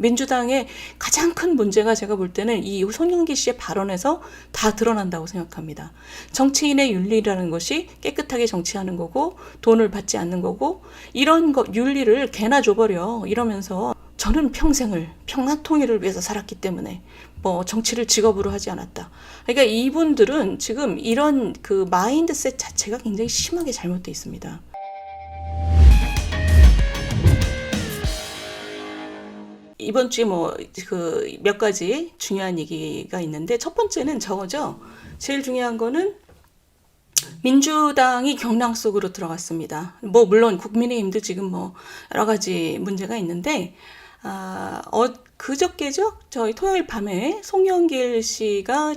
민주당의 가장 큰 문제가 제가 볼 때는 이 송영길 씨의 발언에서 다 드러난다고 생각합니다. 정치인의 윤리라는 것이 깨끗하게 정치하는 거고 돈을 받지 않는 거고 이런 거 윤리를 개나 줘버려 이러면서 저는 평생을 평화 통일을 위해서 살았기 때문에 뭐 정치를 직업으로 하지 않았다. 그러니까 이분들은 지금 이런 그 마인드셋 자체가 굉장히 심하게 잘못되어 있습니다. 이번 주에 뭐 그 몇 가지 중요한 얘기가 있는데 첫 번째는 저거죠. 제일 중요한 거는 민주당이 경랑 속으로 들어갔습니다. 뭐 물론 국민의힘도 지금 뭐 여러 가지 문제가 있는데 그저께죠? 저희 토요일 밤에 송영길 씨가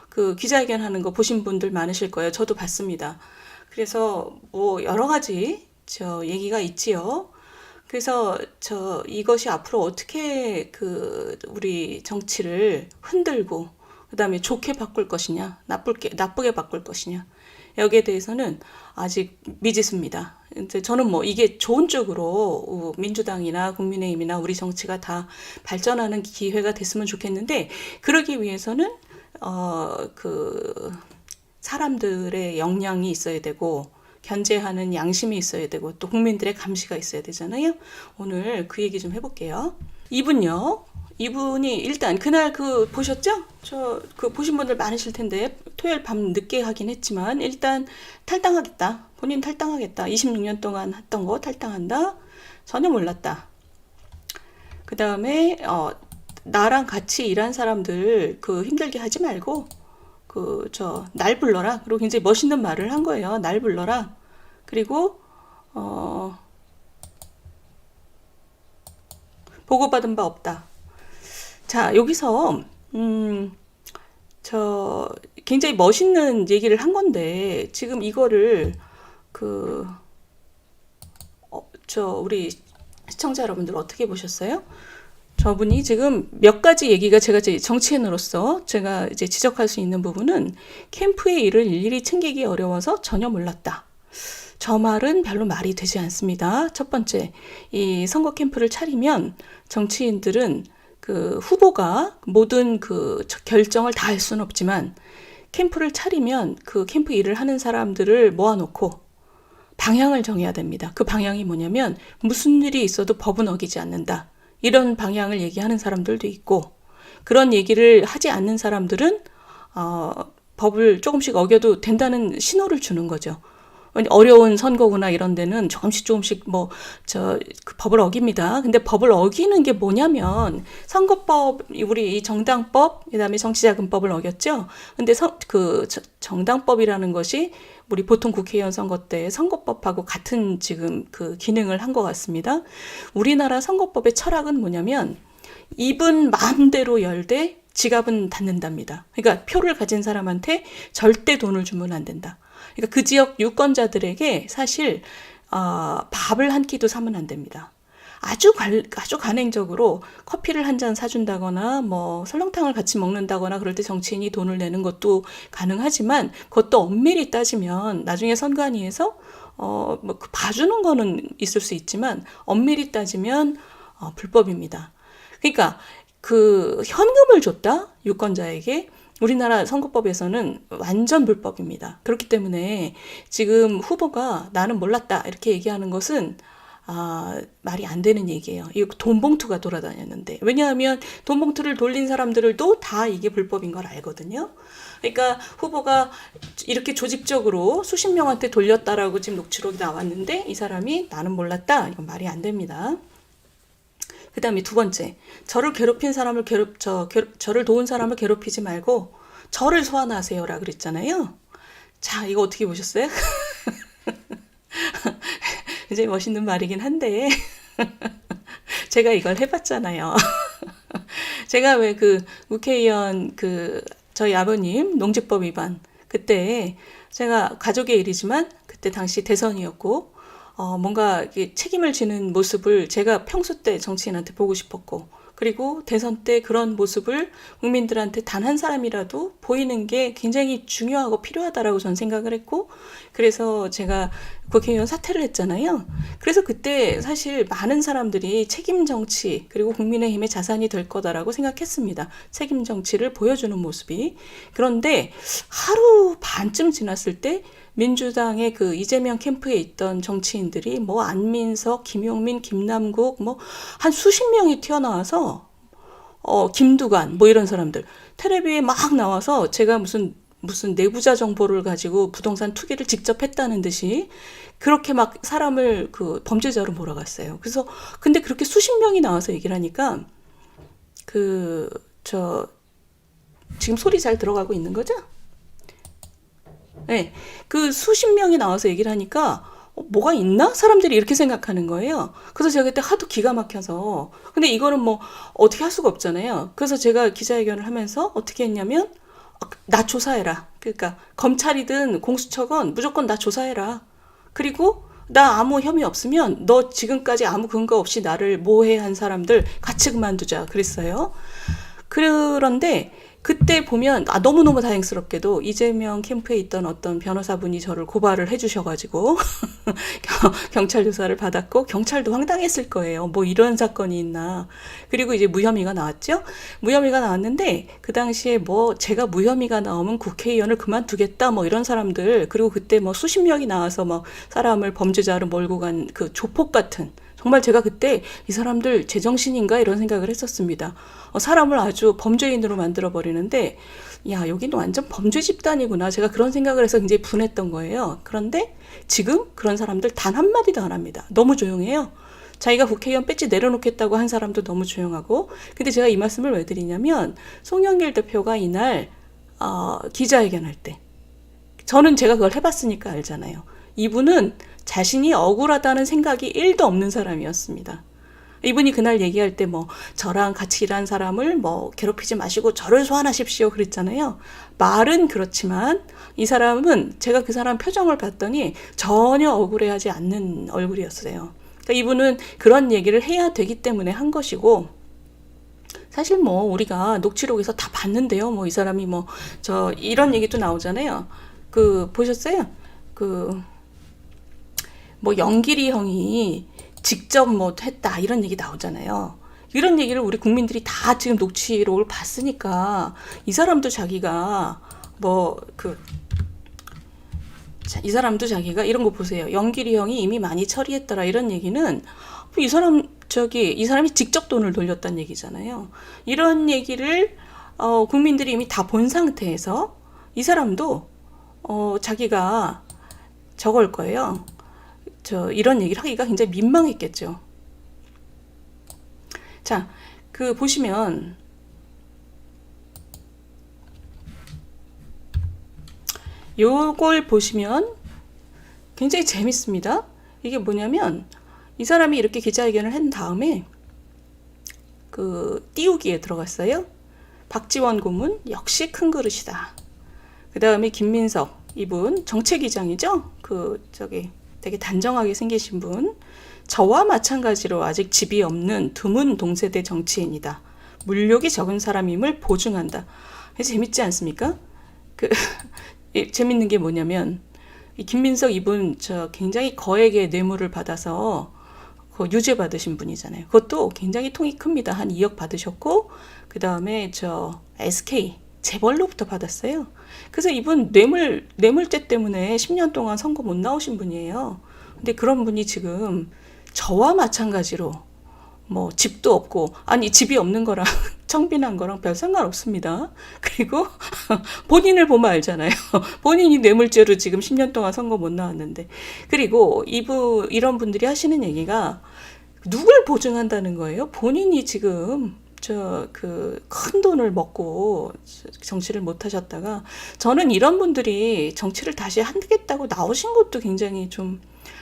그 기자회견 하는 거 보신 분들 많으실 거예요. 저도 봤습니다. 그래서 뭐 여러 가지 얘기가 있지요. 그래서 이것이 앞으로 어떻게 우리 정치를 흔들고 그다음에 좋게 바꿀 것이냐, 나쁘게 바꿀 것이냐. 여기에 대해서는 아직 미지수입니다. 저는 뭐 이게 좋은 쪽으로 민주당이나 국민의힘이나 우리 정치가 다 발전하는 기회가 됐으면 좋겠는데 그러기 위해서는 사람들의 역량이 있어야 되고 견제하는 양심이 있어야 되고 또 국민들의 감시가 있어야 되잖아요. 오늘 그 얘기 좀 해볼게요. 이분이 일단 그날 보셨죠? 보신 분들 많으실 텐데 토요일 밤 늦게 하긴 했지만 일단 탈당하겠다. 본인 탈당하겠다. 26년 동안 했던 거 탈당한다. 전혀 몰랐다. 그 다음에 나랑 같이 일한 사람들 힘들게 하지 말고 날 불러라. 그리고 굉장히 멋있는 말을 한 거예요. 날 불러라. 그리고 보고받은 바 없다. 자, 여기서 굉장히 멋있는 얘기를 한 건데 지금 이거를 우리 시청자 여러분들 어떻게 보셨어요? 저분이 지금 몇 가지 얘기가 제가 정치인으로서 제가 이제 지적할 수 있는 부분은 캠프의 일을 일일이 챙기기 어려워서 전혀 몰랐다. 저 말은 별로 말이 되지 않습니다. 첫 번째, 이 선거 캠프를 차리면 정치인들은 후보가 모든 결정을 다 할 수는 없지만 캠프를 차리면 그 캠프 일을 하는 사람들을 모아놓고 방향을 정해야 됩니다. 그 방향이 뭐냐면 무슨 일이 있어도 법은 어기지 않는다. 이런 방향을 얘기하는 사람들도 있고 그런 얘기를 하지 않는 사람들은 법을 조금씩 어겨도 된다는 신호를 주는 거죠. 어려운 선거구나 이런 데는 조금씩 그 법을 어깁니다. 근데 법을 어기는 게 뭐냐면 선거법, 우리 이 정당법, 그다음에 정치자금법을 어겼죠. 근데 정당법이라는 것이 우리 보통 국회의원 선거 때 선거법하고 같은 지금 기능을 한 것 같습니다. 우리나라 선거법의 철학은 뭐냐면 입은 마음대로 열되 지갑은 닫는답니다. 그러니까 표를 가진 사람한테 절대 돈을 주면 안 된다. 그러니까 그 지역 유권자들에게 사실 밥을 한 끼도 사면 안 됩니다. 아주 간행적으로 커피를 한 잔 사준다거나 뭐 설렁탕을 같이 먹는다거나 그럴 때 정치인이 돈을 내는 것도 가능하지만 그것도 엄밀히 따지면 나중에 선관위에서 봐주는 거는 있을 수 있지만 엄밀히 따지면 불법입니다. 그러니까 현금을 줬다 유권자에게 우리나라 선거법에서는 완전 불법입니다. 그렇기 때문에 지금 후보가 나는 몰랐다 이렇게 얘기하는 것은 말이 안 되는 얘기예요. 이 돈봉투가 돌아다녔는데 왜냐하면 돈봉투를 돌린 사람들도 다 이게 불법인 걸 알거든요. 그러니까 후보가 이렇게 조직적으로 수십 명한테 돌렸다라고 지금 녹취록이 나왔는데 이 사람이 나는 몰랐다 이건 말이 안 됩니다. 그 다음에 두 번째, 저를 괴롭힌 사람을 저를 도운 사람을 괴롭히지 말고 저를 소환하세요라 그랬잖아요. 자, 이거 어떻게 보셨어요? 굉장히 멋있는 말이긴 한데 제가 이걸 해봤잖아요. 제가 왜 국회의원 저희 아버님 농지법 위반 그때 제가 가족의 일이지만 그때 당시 대선이었고 뭔가 책임을 지는 모습을 제가 평소 때 정치인한테 보고 싶었고 그리고 대선 때 그런 모습을 국민들한테 단 한 사람이라도 보이는 게 굉장히 중요하고 필요하다라고 저는 생각을 했고, 그래서 제가 국회의원 사퇴를 했잖아요. 그래서 그때 사실 많은 사람들이 책임 정치, 그리고 국민의힘의 자산이 될 거다라고 생각했습니다. 책임 정치를 보여주는 모습이. 그런데 하루 반쯤 지났을 때 민주당의 그 이재명 캠프에 있던 정치인들이 뭐 안민석, 김용민, 김남국 뭐 한 수십 명이 튀어나와서 김두관 뭐 이런 사람들 텔레비에 막 나와서 제가 무슨 내부자 정보를 가지고 부동산 투기를 직접 했다는 듯이 그렇게 막 사람을 그 범죄자로 몰아갔어요. 그래서 근데 그렇게 수십 명이 나와서 얘기를 하니까 지금 소리 잘 들어가고 있는 거죠? 네, 그 수십 명이 나와서 얘기를 하니까 뭐가 있나? 사람들이 이렇게 생각하는 거예요. 그래서 제가 그때 하도 기가 막혀서 근데 이거는 뭐 어떻게 할 수가 없잖아요. 그래서 제가 기자회견을 하면서 어떻게 했냐면 나 조사해라. 그러니까 검찰이든 공수처건 무조건 나 조사해라. 그리고 나 아무 혐의 없으면 너 지금까지 아무 근거 없이 나를 모해한 사람들 같이 그만두자 그랬어요. 그런데 그때 보면 너무너무 다행스럽게도 이재명 캠프에 있던 어떤 변호사분이 저를 고발을 해주셔가지고 경찰 조사를 받았고 경찰도 황당했을 거예요. 뭐 이런 사건이 있나. 그리고 이제 무혐의가 나왔죠. 무혐의가 나왔는데 그 당시에 뭐 제가 무혐의가 나오면 국회의원을 그만두겠다 뭐 이런 사람들, 그리고 그때 뭐 수십 명이 나와서 막 사람을 범죄자로 몰고 간 그 조폭 같은, 정말 제가 그때 이 사람들 제정신인가 이런 생각을 했었습니다. 사람을 아주 범죄인으로 만들어버리는데 야 여기는 완전 범죄 집단이구나, 제가 그런 생각을 해서 굉장히 분했던 거예요. 그런데 지금 그런 사람들 단 한마디도 안 합니다. 너무 조용해요. 자기가 국회의원 배지 내려놓겠다고 한 사람도 너무 조용하고. 근데 제가 이 말씀을 왜 드리냐면 송영길 대표가 이날 기자회견할 때, 저는 제가 그걸 해봤으니까 알잖아요. 이분은 자신이 억울하다는 생각이 1도 없는 사람이었습니다. 이분이 그날 얘기할 때 뭐 저랑 같이 일한 사람을 뭐 괴롭히지 마시고 저를 소환하십시오 그랬잖아요. 말은 그렇지만 이 사람은, 제가 그 사람 표정을 봤더니 전혀 억울해하지 않는 얼굴이었어요. 그러니까 이분은 그런 얘기를 해야 되기 때문에 한 것이고, 사실 뭐 우리가 녹취록에서 다 봤는데요. 뭐 이 사람이 뭐 이런 얘기도 나오잖아요. 보셨어요? 뭐 영길이 형이 직접 뭐 했다 이런 얘기 나오잖아요. 이런 얘기를 우리 국민들이 다 지금 녹취록을 봤으니까 이 사람도 자기가 이 사람도 자기가 이런 거 보세요. 영길이 형이 이미 많이 처리했더라 이런 얘기는 이 사람이 직접 돈을 돌렸다는 얘기잖아요. 이런 얘기를 국민들이 이미 다 본 상태에서 이 사람도 자기가 저걸 거예요. 이런 얘기를 하기가 굉장히 민망했겠죠. 자, 보시면 요걸 보시면 굉장히 재밌습니다. 이게 뭐냐면 이 사람이 이렇게 기자회견을 한 다음에 띄우기에 들어갔어요. 박지원 고문 역시 큰 그릇이다. 그 다음에 김민석 이분 정책위장이죠. 되게 단정하게 생기신 분. 저와 마찬가지로 아직 집이 없는 드문 동세대 정치인이다. 물욕이 적은 사람임을 보증한다. 재밌지 않습니까? 재밌는 게 뭐냐면 이 김민석 이분 굉장히 거액의 뇌물을 받아서 유죄 받으신 분이잖아요. 그것도 굉장히 통이 큽니다. 한 2억 받으셨고 그 다음에 SK 재벌로부터 받았어요. 그래서 이분 뇌물죄 때문에 10년 동안 선거 못 나오신 분이에요. 근데 그런 분이 지금 저와 마찬가지로 뭐 집도 없고, 아니 집이 없는 거랑 청빈한 거랑 별 상관없습니다. 그리고 본인을 보면 알잖아요. 본인이 뇌물죄로 지금 10년 동안 선거 못 나왔는데. 그리고 이런 분들이 하시는 얘기가 누굴 보증한다는 거예요? 본인이 지금 큰 돈을 먹고 정치를 못 하셨다가, 저는 이런 분들이 정치를 다시 하겠다고 나오신 것도 굉장히 좀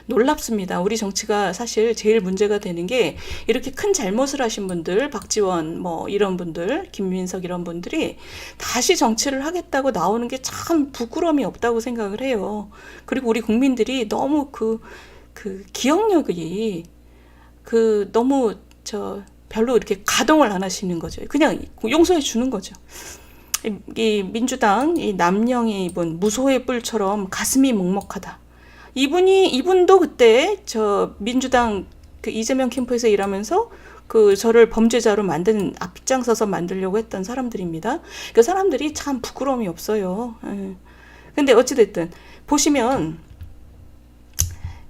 놀랍습니다. 우리 정치가 사실 제일 문제가 되는 게 이렇게 큰 잘못을 하신 분들, 박지원 뭐 이런 분들, 김민석 이런 분들이 다시 정치를 하겠다고 나오는 게 참 부끄러움이 없다고 생각을 해요. 그리고 우리 국민들이 너무 기억력이 너무 별로 이렇게 가동을 안 하시는 거죠. 그냥 용서해 주는 거죠. 이 민주당 이 남영이 입은 무소의 뿔처럼 가슴이 먹먹하다. 이분도 그때 저 민주당 그 이재명 캠프에서 일하면서 그 저를 범죄자로 앞장서서 만들려고 했던 사람들입니다. 그 사람들이 참 부끄러움이 없어요. 예. 근데 어찌됐든 보시면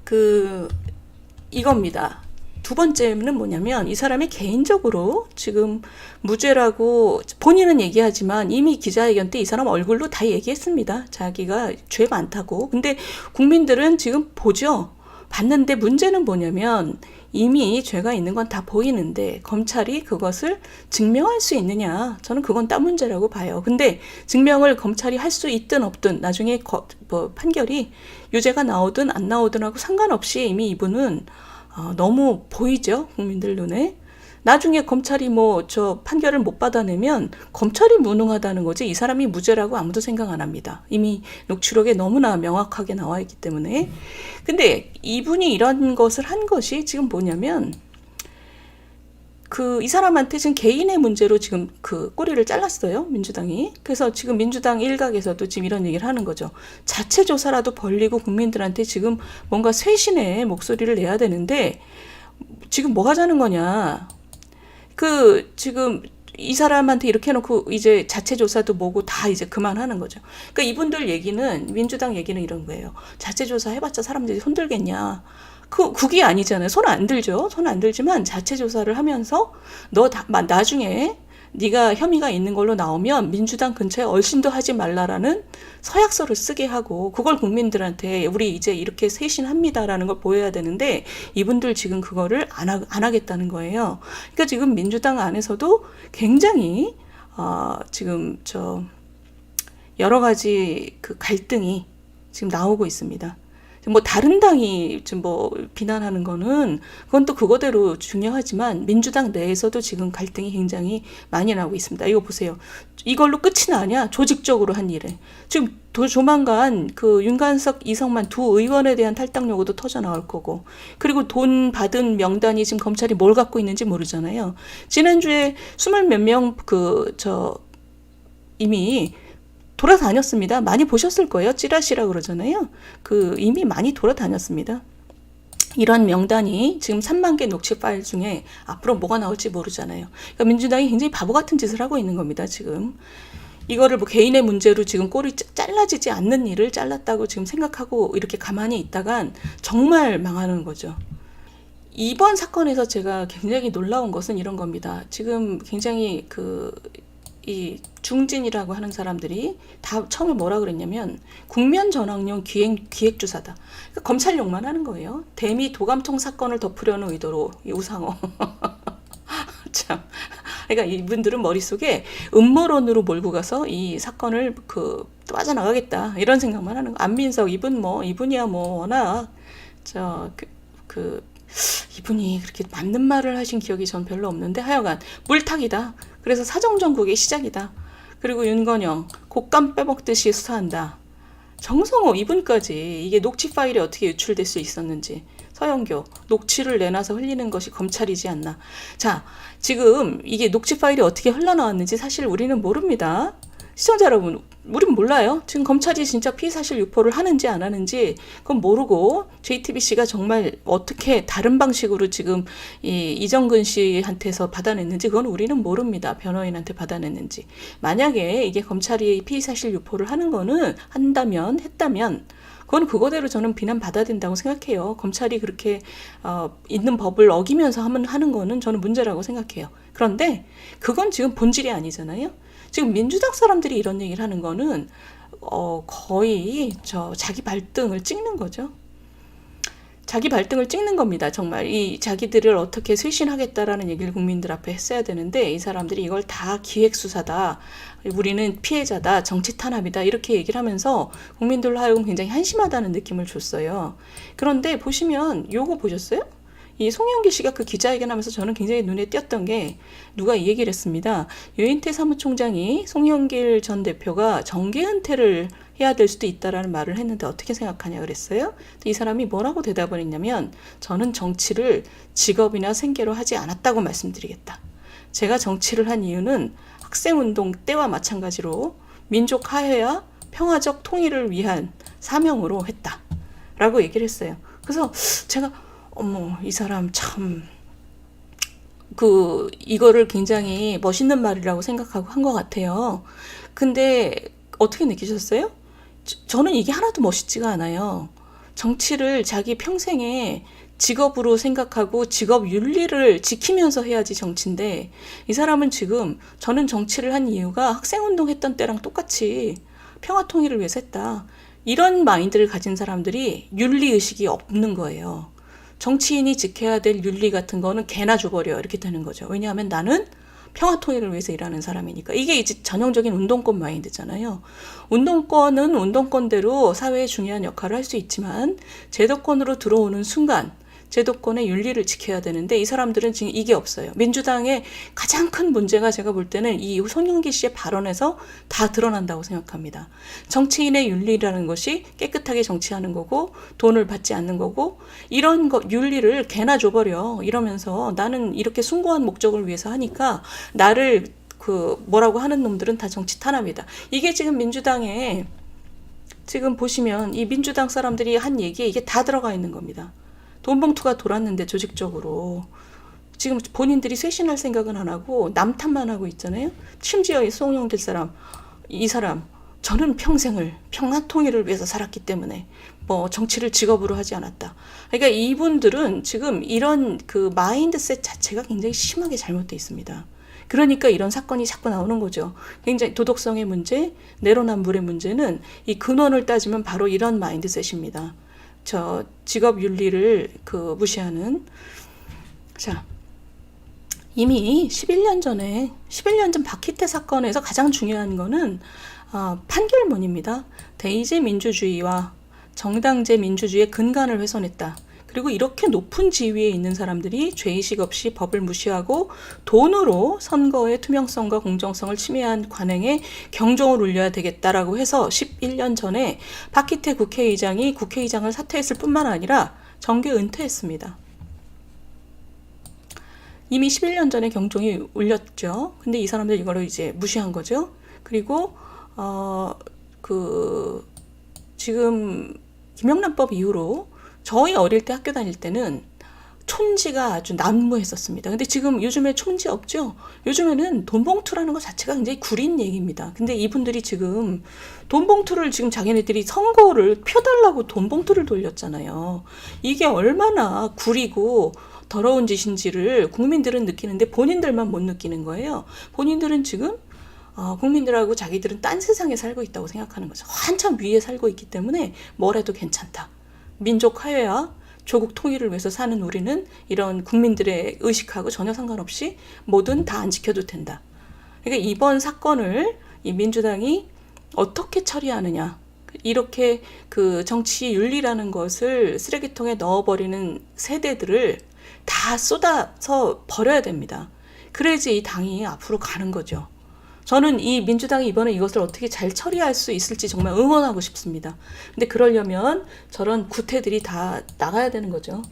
그 이겁니다. 두 번째는 뭐냐면 이 사람이 개인적으로 지금 무죄라고 본인은 얘기하지만 이미 기자회견 때 이 사람 얼굴로 다 얘기했습니다. 자기가 죄 많다고. 근데 국민들은 지금 보죠. 봤는데 문제는 뭐냐면 이미 죄가 있는 건 다 보이는데 검찰이 그것을 증명할 수 있느냐. 저는 그건 딴 문제라고 봐요. 근데 증명을 검찰이 할 수 있든 없든 나중에 판결이 유죄가 나오든 안 나오든 하고 상관없이 이미 이분은 너무 보이죠. 국민들 눈에. 나중에 검찰이 저 판결을 못 받아내면 검찰이 무능하다는 거지 이 사람이 무죄라고 아무도 생각 안 합니다. 이미 녹취록에 너무나 명확하게 나와 있기 때문에. 근데 이분이 이런 것을 한 것이 지금 뭐냐면 이 사람한테 지금 개인의 문제로 지금 그 꼬리를 잘랐어요. 민주당이. 그래서 지금 민주당 일각에서도 지금 이런 얘기를 하는 거죠. 자체 조사라도 벌리고 국민들한테 지금 뭔가 쇄신의 목소리를 내야 되는데 지금 뭐 하자는 거냐. 지금 이 사람한테 이렇게 해놓고 이제 자체 조사도 뭐고 다 이제 그만하는 거죠. 그러니까 이분들 얘기는 민주당 얘기는 이런 거예요. 자체 조사 해봤자 사람들이 손들겠냐. 그게 아니잖아요. 손 안 들죠. 손 안 들지만 자체 조사를 하면서 나중에 네가 혐의가 있는 걸로 나오면 민주당 근처에 얼씬도 하지 말라라는 서약서를 쓰게 하고 그걸 국민들한테 우리 이제 이렇게 쇄신합니다라는 걸 보여야 되는데 이분들 지금 그거를 안 하겠다는 거예요. 그러니까 지금 민주당 안에서도 굉장히 지금 여러 가지 그 갈등이 지금 나오고 있습니다. 다른 당이 지금 비난하는 거는 그건 또 그거대로 중요하지만 민주당 내에서도 지금 갈등이 굉장히 많이 나오고 있습니다. 이거 보세요. 이걸로 끝이 나냐? 조직적으로 한 일에. 지금 조만간 그 윤관석, 이성만 두 의원에 대한 탈당 요구도 터져 나올 거고 그리고 돈 받은 명단이 지금 검찰이 뭘 갖고 있는지 모르잖아요. 지난주에 20몇 명 이미 돌아다녔습니다. 많이 보셨을 거예요. 찌라시라 그러잖아요. 이미 많이 돌아다녔습니다. 이런 명단이 지금 3만 개 녹취 파일 중에 앞으로 뭐가 나올지 모르잖아요. 그러니까 민주당이 굉장히 바보 같은 짓을 하고 있는 겁니다. 지금 이거를 개인의 문제로 지금 꼬리 잘라지지 않는 일을 잘랐다고 지금 생각하고 이렇게 가만히 있다간 정말 망하는 거죠. 이번 사건에서 제가 굉장히 놀라운 것은 이런 겁니다. 지금 굉장히 이 중진이라고 하는 사람들이 다 처음에 뭐라 그랬냐면 국면 전환용 기획주사다. 그러니까 검찰용만 하는 거예요. 대미 도감통 사건을 덮으려는 의도로 이 우상호. 참. 그러니까 이분들은 머릿속에 음모론으로 몰고 가서 이 사건을 빠져나가겠다 이런 생각만 하는 거. 안민석 이분이야 워낙 이분이 그렇게 맞는 말을 하신 기억이 전 별로 없는데 하여간 물타기다. 그래서 사정정국의 시작이다. 그리고 윤건영 곶감 빼먹듯이 수사한다. 정성호 이분까지 이게 녹취 파일이 어떻게 유출될 수 있었는지 서영교 녹취를 내놔서 흘리는 것이 검찰이지 않나. 자, 지금 이게 녹취 파일이 어떻게 흘러나왔는지 사실 우리는 모릅니다. 시청자 여러분, 우린 몰라요. 지금 검찰이 진짜 피의사실 유포를 하는지 안 하는지 그건 모르고 JTBC가 정말 어떻게 다른 방식으로 지금 이정근 씨한테서 받아냈는지 그건 우리는 모릅니다. 변호인한테 받아냈는지. 만약에 이게 검찰이 피의사실 유포를 했다면 그건 그거대로 저는 비난받아야 된다고 생각해요. 검찰이 그렇게 있는 법을 어기면서 하는 거는 저는 문제라고 생각해요. 그런데 그건 지금 본질이 아니잖아요. 지금 민주당 사람들이 이런 얘기를 하는 거는 거의 자기 발등을 찍는 거죠. 자기 발등을 찍는 겁니다. 정말 이 자기들을 어떻게 쇄신하겠다라는 얘기를 국민들 앞에 했어야 되는데 이 사람들이 이걸 다 기획수사다. 우리는 피해자다. 정치 탄압이다. 이렇게 얘기를 하면서 국민들로 하여금 굉장히 한심하다는 느낌을 줬어요. 그런데 보시면 요거 보셨어요? 이 송영길 씨가 그 기자회견하면서 저는 굉장히 눈에 띄었던 게 누가 이 얘기를 했습니다. 유인태 사무총장이 송영길 전 대표가 정계 은퇴를 해야 될 수도 있다라는 말을 했는데 어떻게 생각하냐 그랬어요. 이 사람이 뭐라고 대답을 했냐면 저는 정치를 직업이나 생계로 하지 않았다고 말씀드리겠다. 제가 정치를 한 이유는 학생운동 때와 마찬가지로 민족 화해와 평화적 통일을 위한 사명으로 했다. 라고 얘기를 했어요. 그래서 제가 어머 이 사람 참 이거를 굉장히 멋있는 말이라고 생각하고 한 것 같아요. 근데 어떻게 느끼셨어요? 저는 이게 하나도 멋있지가 않아요. 정치를 자기 평생에 직업으로 생각하고 직업 윤리를 지키면서 해야지 정치인데 이 사람은 지금 저는 정치를 한 이유가 학생운동 했던 때랑 똑같이 평화통일을 위해서 했다. 이런 마인드를 가진 사람들이 윤리의식이 없는 거예요. 정치인이 지켜야 될 윤리 같은 거는 개나 줘버려 이렇게 되는 거죠. 왜냐하면 나는 평화통일을 위해서 일하는 사람이니까. 이게 이제 전형적인 운동권 마인드잖아요. 운동권은 운동권대로 사회에 중요한 역할을 할 수 있지만 제도권으로 들어오는 순간 제도권의 윤리를 지켜야 되는데 이 사람들은 지금 이게 없어요. 민주당의 가장 큰 문제가 제가 볼 때는 이 송영길 씨의 발언에서 다 드러난다고 생각합니다. 정치인의 윤리라는 것이 깨끗하게 정치하는 거고 돈을 받지 않는 거고 이런 윤리를 개나 줘버려 이러면서 나는 이렇게 숭고한 목적을 위해서 하니까 나를 뭐라고 하는 놈들은 다 정치 탄압이다. 이게 지금 민주당에 지금 보시면 이 민주당 사람들이 한 얘기에 이게 다 들어가 있는 겁니다. 돈 봉투가 돌았는데 조직적으로 지금 본인들이 쇄신할 생각은 안 하고 남 탓만 하고 있잖아요. 심지어 이 송영길 사람, 이 사람 저는 평생을 평화통일을 위해서 살았기 때문에 뭐 정치를 직업으로 하지 않았다. 그러니까 이분들은 지금 이런 마인드셋 자체가 굉장히 심하게 잘못되어 있습니다. 그러니까 이런 사건이 자꾸 나오는 거죠. 굉장히 도덕성의 문제, 내로남불의 문제는 이 근원을 따지면 바로 이런 마인드셋입니다. 저 직업 윤리를 무시하는. 자, 이미 11년 전 박희태 사건에서 가장 중요한 거는 판결문입니다. 대의제 민주주의와 정당제 민주주의의 근간을 훼손했다. 그리고 이렇게 높은 지위에 있는 사람들이 죄의식 없이 법을 무시하고 돈으로 선거의 투명성과 공정성을 침해한 관행에 경종을 울려야 되겠다라고 해서 11년 전에 박희태 국회의장이 국회의장을 사퇴했을 뿐만 아니라 정계 은퇴했습니다. 이미 11년 전에 경종이 울렸죠. 근데 이 사람들 이거를 이제 무시한 거죠. 그리고 지금 김영란법 이후로 저희 어릴 때 학교 다닐 때는 촌지가 아주 난무했었습니다. 근데 지금 요즘에 촌지 없죠? 요즘에는 돈봉투라는 것 자체가 굉장히 구린 얘기입니다. 근데 이분들이 지금 돈봉투를 지금 자기네들이 선거를 펴달라고 돈봉투를 돌렸잖아요. 이게 얼마나 구리고 더러운 짓인지를 국민들은 느끼는데 본인들만 못 느끼는 거예요. 본인들은 지금 국민들하고 자기들은 딴 세상에 살고 있다고 생각하는 거죠. 한참 위에 살고 있기 때문에 뭘 해도 괜찮다. 민족 화해와 조국 통일을 위해서 사는 우리는 이런 국민들의 의식하고 전혀 상관없이 뭐든 다 안 지켜도 된다. 그러니까 이번 사건을 이 민주당이 어떻게 처리하느냐. 이렇게 정치 윤리라는 것을 쓰레기통에 넣어버리는 세대들을 다 쏟아서 버려야 됩니다. 그래야지 이 당이 앞으로 가는 거죠. 저는 이 민주당이 이번에 이것을 어떻게 잘 처리할 수 있을지 정말 응원하고 싶습니다. 근데 그러려면 저런 구태들이 다 나가야 되는 거죠.